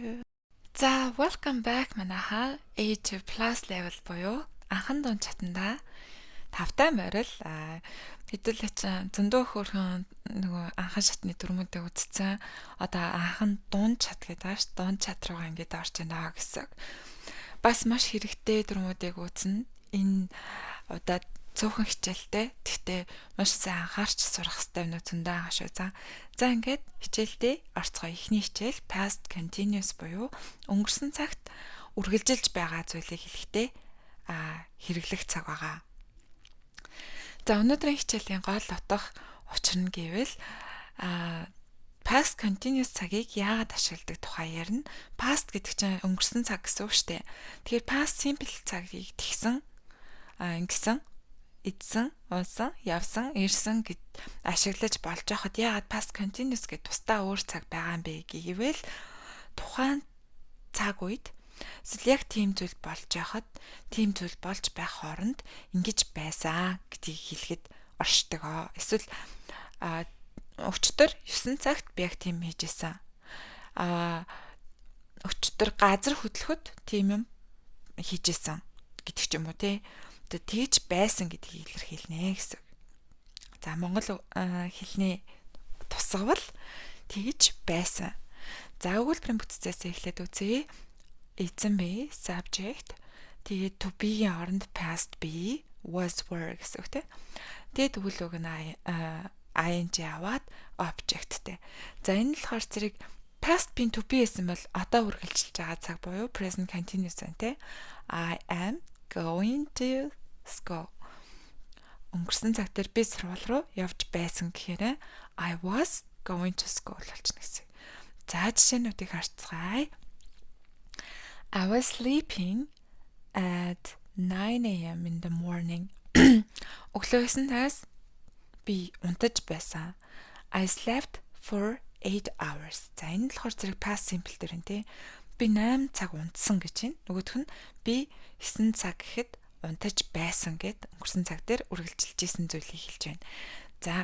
За, welcome back манайха A2 plus level буюу анхан дунд чатанда тавтай морил хэдүүлээч зөндөө хөөрхөн нөгөө анхан шатны дүрмүүдээ үзсэн. Одоо анхан дунд чат гэдэг ааш дунд чат руугаа ингээд орж байна гэсэн. Бас маш хэрэгтэй дүрмүүдийг үзнэ. Энэ удаад цөөхөн хичээлтэй. Гэхдээ маш сайн анхаарч сурах хэрэгтэй юм зөндөө анх шүү. За ингээд хичээлдээ орцгоо. Эхний хичээл past continuous буюу өнгөрсөн цагт үргэлжилж байгаа зүйлийг хэлэхдээ хэрэглэх цаг байгаа. За өнөөдрийн хичээлийн гол утга учир нь гэвэл past continuous цагийг яагаад ашигладаг тухай ярина. Past гэдэг чинь өнгөрсөн цаг гэсэн үг шүү дээ. Тэгэхээр past simple цагийг тэгсэн ингэсэн идсэн, унсан, явсан, ирсэн гэд ашиглаж болж байхад яагаад past continuous гэдэг тусдаа өөр цаг байгаа юм бэ гэвэл тухайн цаг үед эсвэл яг тийм зүйл болж байхад тийм зүйл болж байх хооронд ингэж байсан гэдгийг хэлэхэд оршдог. Эсвэл өчтөр 9 цагт би яг тийм хийжсэн. Өчтөр газар хөдлөхөд тийм юм хийжсэн гэдэг ч юм уу тий. Тэгж байсан гэдгийг илэрхийлнэ гэсэн. За монгол хэлний тусгавал тэгж байсан. За өгүүлбэрийн бүтцээс эхлээд үзье. Эзэн бий, subject. Тэгээд to be-ийн оронд past be, was, were гэсэн үг тийм. Тэгээд өгүүл үг нь ing аваад objectтэй. За энэ л болохоор зэрэг past being to be гэсэн бол одоо үргэлжилж байгаа цаг буюу present continuous байна тийм. I am going to school. Өнгөрсөн цаг дээр би сургууль руу явж байсан гэхээр I was going to school болчихно гэсэн. За жишээнүүдийг харцгаая. I was sleeping at 9 AM in the morning. Өглөө 9-аас би унтаж байсан. I slept for 8 hours. За энэ болохоор зэрэг past simple дээр энэ тий. Би 8 цаг унтсан гэж байна. Нөгөөх нь би 9 цаг гэхэд унтаж байсан гэд өнгөрсөн цаг дээр үргэлжилж исэн зүйлийг хэлж байна. За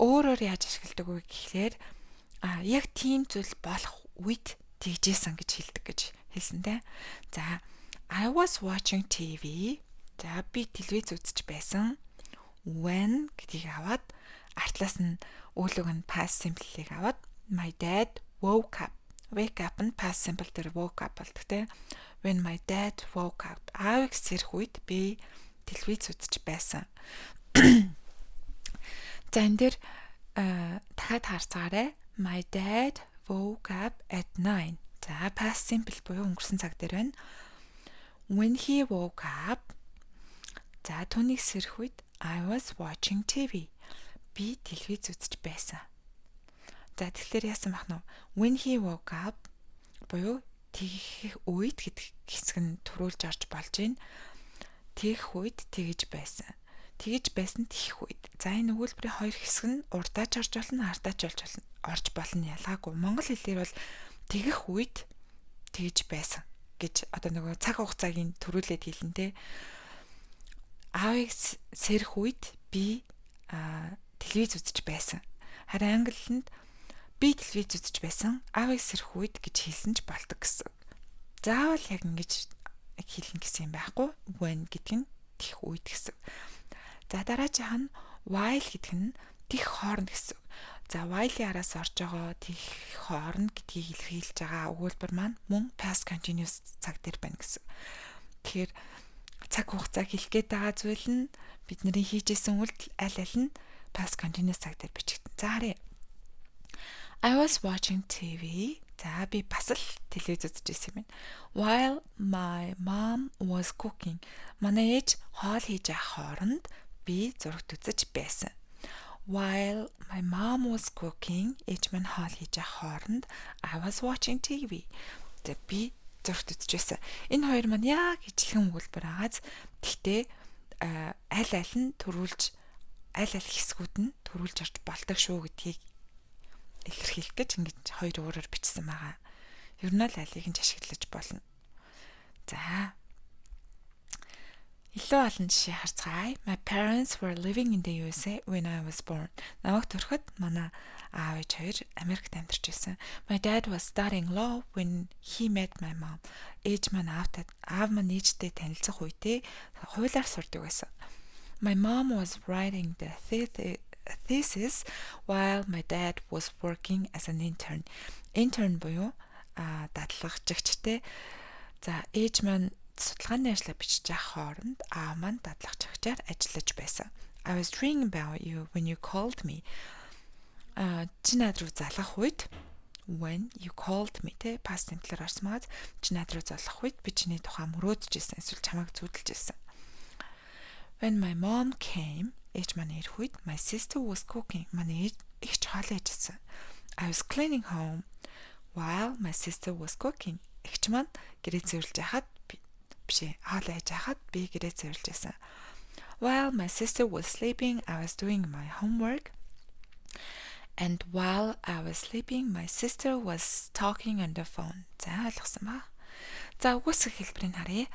өөрөөр яаж ашигладаг вэ гэхлээр яг тийм зүйл болох үед тэгжсэн гэж хэлдэг гэж хэлсэн тэ. За I was watching TV. За би телевиз үзэж байсан. When гэдгийг аваад артлаас нь өглөөг нь past simple-ийг аваад my dad woke up. Wake up нь past simple дээр woke up болдог тэ. When my dad woke up. Аавыг сэрэх үед би телевиз үзэж байсан. За энэ дээр дахиад харцгаарай. My dad woke up at 9. За past simple буюу өнгөрсөн цаг дээр байна. When he woke up. За түүнийг сэрэх үед I was watching TV. Би телевиз үзэж байсан. За тэгэхээр яасан бах нь? When he woke up буюу тэгэх үед гэдэг хэсэг нь төрүүлж орж болж байна. Тэгэх үед тэгж байсан. Тэгж байсан тэгэх үед. За энэ өгүүлбэрийн хоёр хэсэг нь урдаач орж болно, ардаач орж болно ялгаагүй. Монгол хэлээр бол тэгэх үед тэгж байсан гэж одоо нөгөө цаг хугацаагийн төрүүлээд хэлнэ те. Аавыг сэрэх үед би телевиз үзэж байсан. Харин англинд би телевиз үзэж байсан. Аавыг сэрэх үед гэж хэлсэн ч болдог гэсэн. Заавал яг ингэж хэлнэ гэсэн юм байхгүй. When гэдэг нь тэгэх үед гэсэн. За дараачих нь while гэдэг нь тэгэх хооронд гэсэн. За while-ийн араас орж байгаа тэгэх хооронд гэдгийг илэрхийлж байгаа өгүүлбэр маань мөн past continuous цаг дээр байна гэсэн. Тэгэхээр цаг хугацааг хэлэх гээд байгаа зүйл нь бидний хийжсэн үйлдэл аль нь past continuous цаг дээр бичигдэн. За харъя. I was watching TV. За би бас л телевиз үзэж байсан юм байна. While my mom was cooking. Манай ээж хоол хийж байгаа хооронд би зурагт үзэж байсан. While my mom was cooking, ээж маань хоол хийж байгаа хооронд I was watching TV. За би зурагт үзэж байсан. Энэ хоёр маань яг ижилхэн өгүүлбэр байгааз. Гэхдээ аль нь төрүүлж аль хэсгүүд нь төрүүлж орж болдог шүү гэдгийг илэрхийлэх гэж ингэж хоёр өөрөөр бичсэн байгаа. Ер нь л алийг нь ашиглаж болно. За илүү олон жишээ харцгаая. My parents were living in the USA when I was born. Намайг төрөхөд манай Аав ээж хоёр Америкт амьдарч байсан. My dad was studying law when he met my mom. Ээж маань аав маань ээжтэй танилцах үедээ хуулиар сурдаг байсан. My mom was writing the thesis while my dad was working as an intern. Intern буюу дадлагчигчтэй. За ээж маань судалгааны ажлаа бичиж явах хооронд аав маань дадлагчигчаар ажиллаж байсан. I was dreaming about you when you called me. Чи над руу залгах үед when you called me те past simple-аар орсмаад чи над руу залгах үед би чиний тухай мөрөөдөж ирсэн эсвэл чамайг зүудэлж ирсэн. When my mom came, ээж маань ирэх үед my sister was cooking. Манай ээж хоол ээжсэн. I was cleaning home while my sister was cooking. Эгч маань гэрээ цэвэрлж яхад хоол ээж яхад би гэрээ цэвэрлж байсан. While my sister was sleeping, I was doing my homework. And while I was sleeping, my sister was talking on the phone. За ойлгосон ба. За үгүйсэх хэлбэрийг харъя.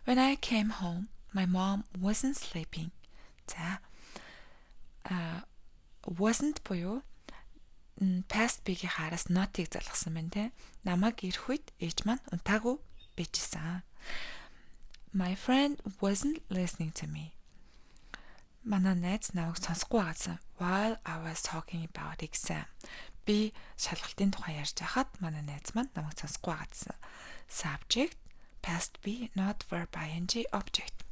When I came home, my mom wasn't sleeping. За wasn't буюу past бигийн хараас not-ыг залгасан байна те. Намайг ирэх үед ээж маань унтаагүй байжсэн. My friend wasn't listening to me. Манай найз намайг сонсохгүй байгаасан. While I was talking about exam. Би шалгалтын тухай ярьж байхад манай найз маань намайг сонсохгүй байгаасан. Subject past B not verb ing object.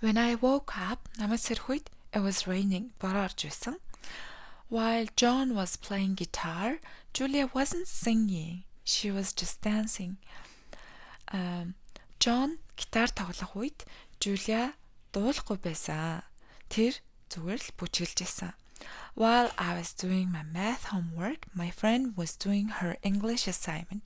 When I woke up, намайг сэрх үед it was raining. Бороо орж байсан. While John was playing guitar, Julia wasn't singing. She was just dancing. John гитар тоглох үед Julia дуулахгүй байсан. Тэр зүгээр л бүжгэлж байсан. While I was doing my math homework, my friend was doing her English assignment.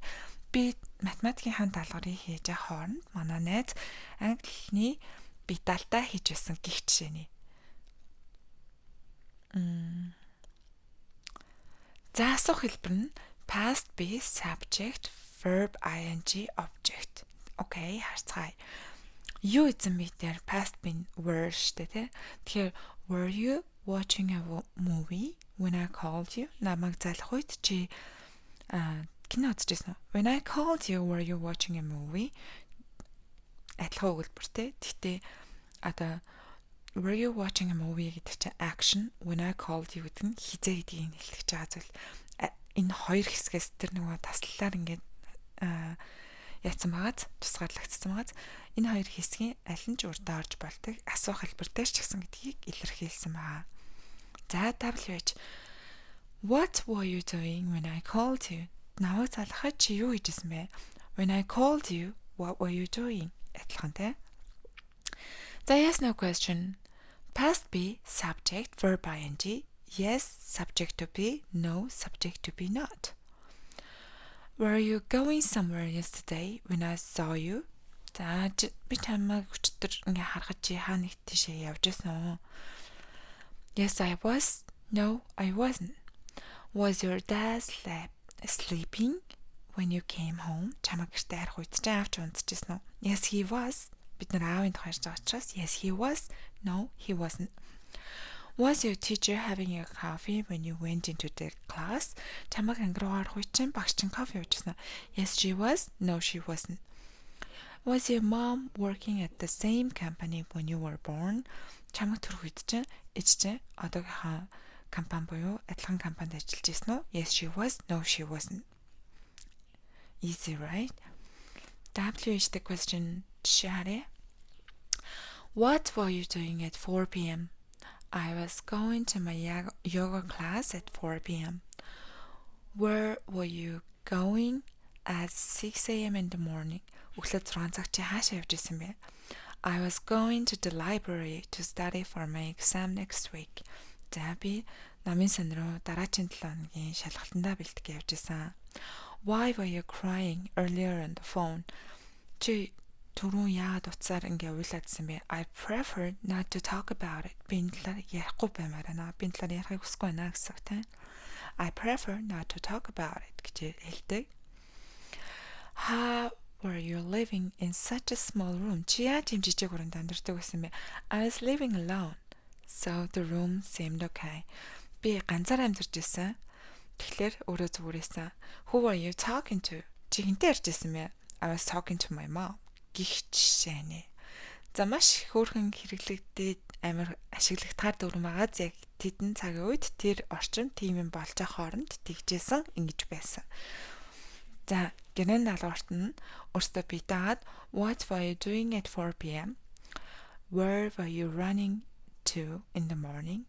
Би математикийн даалгаврыг хийж байгаа хооронд манай найз англиний биталтаа хийж байсан гэх жишээний. За асуух хэлбэр нь past B subject verb ing object. Окей, харцгаая. You эзэн мэтэр past B were штэ тэ. Тэгэхээр were you watching a movie when I called you? Намайг залах үед чи кино үзчихсэн үү? When I called you, were you watching a movie? Адилхан өгүүлбэртэй. Гэхдээ одоо were you watching a movie гэдэг чинь action, when I called you гэдэг нь хизээ гэдгийг хэлчихэж байгаа зүйл. Энэ хоёр хэсгээс тэр нөгөө таслалаар ингээд яатсан байгааз тусгаарлагдсан байгааз энэ хоёр хэсгийн аль нь ч урдаа орж болдог асуух хэлбэртэй ч гэсэн гэдгийг илэрхийлсэн байгаа. За WH What were you doing when I called you? Намайг залгахад чи юу хийжсэн бэ? When I called you, what were you doing? Адилхан тий. За yes no question. Past B subject verb ing. Yes subject to be, no subject to be not. Were you going somewhere yesterday when I saw you? За би чамайг өчтөр ингээ харахад чи хаа нэг тийшээ явж байсан уу? Yes I was. No I wasn't. Was your dad sleeping when you came home? Чамайг гэртээ харах үед чи авч унтчихсан уу? Yes he was. Бид нар аавын тухай ярьж байгаа учраас yes he was. No he wasn't. Was your teacher having a coffee when you went into the class? Чамайг анги руу орох үед чинь багш чинь кофе уучихсан. Yes she was. No she wasn't. Was your mom working at the same company when you were born? Чамайг төрөх үед чинь ээж чинь одоогийнхаа компани буюу адилхан компанид ажиллаж ирсэн үү? Yes she was. No she wasn't. Easy right? WH the question Shari. What were you doing at 4 p.m.? I was going to my yoga class at 4 p.m. Where were you going at 6 a.m. in the morning? Өглөө 6 цаг чи хаашаа явж исэн бэ? I was going to the library to study for my exam next week. За би намын сан руу дараагийн 7 хоногийн шалгалтандаа бэлтгэж явж исэн. Why were you crying earlier on the phone? Чи түрүүн яагаад утсаар ингээ уйлаадсан бэ? I prefer not to talk about it. Би энэ талаар ярихгүй баймаар байна. Би энэ талаар ярихыг хүсэхгүй байна гэсэн үг тийм. I prefer not to talk about it гэж хэлдэг. How were you living in such a small room? Чи яаж юм жижиг хүрээнд амьдардаг байсан бэ? I was living alone. So the room seemed okay. би ганцаараа амьдарч байсан. Тэгэхээр өөрөө зүгээр байсан. Who are you talking to? Чи хинтээ ярьж байсан бэ? I was talking to my mom. Гих жишээ. За маш хөөрхөн хэрэглэгдээд амар ашиглагдахаар дөрвөн байгаа. Яг тэдэн цагийн үед тэр орчин тийм юм болж байгаа хооронд тэгжсэн ингэж байсан. За гэрэн даалгаварт нь өөртөө бий дагаад what were you doing at 4 p.m? Where were you running to in the morning?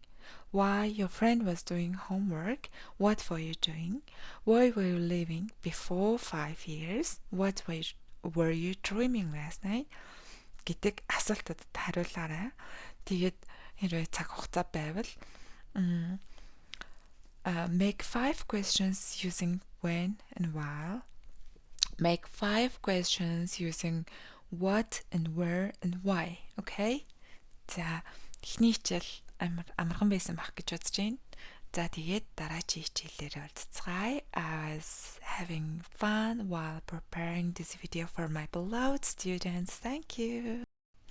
Why your friend was doing homework? What were you doing? Where were you living before 5 years? What were you dreaming last night? Гэдэг асуултад хариулаарай. Тэгээд хэрвээ цаг хугацаа байвал make 5 questions using when and while. Make 5 questions using what and where and why. Okay? За эхний хичээл амархан байсан байх гэж бодож байна. За тэгээд дараагийн хичээлээр уулзцгаая. I was having fun while preparing this video for my beloved students. Thank you.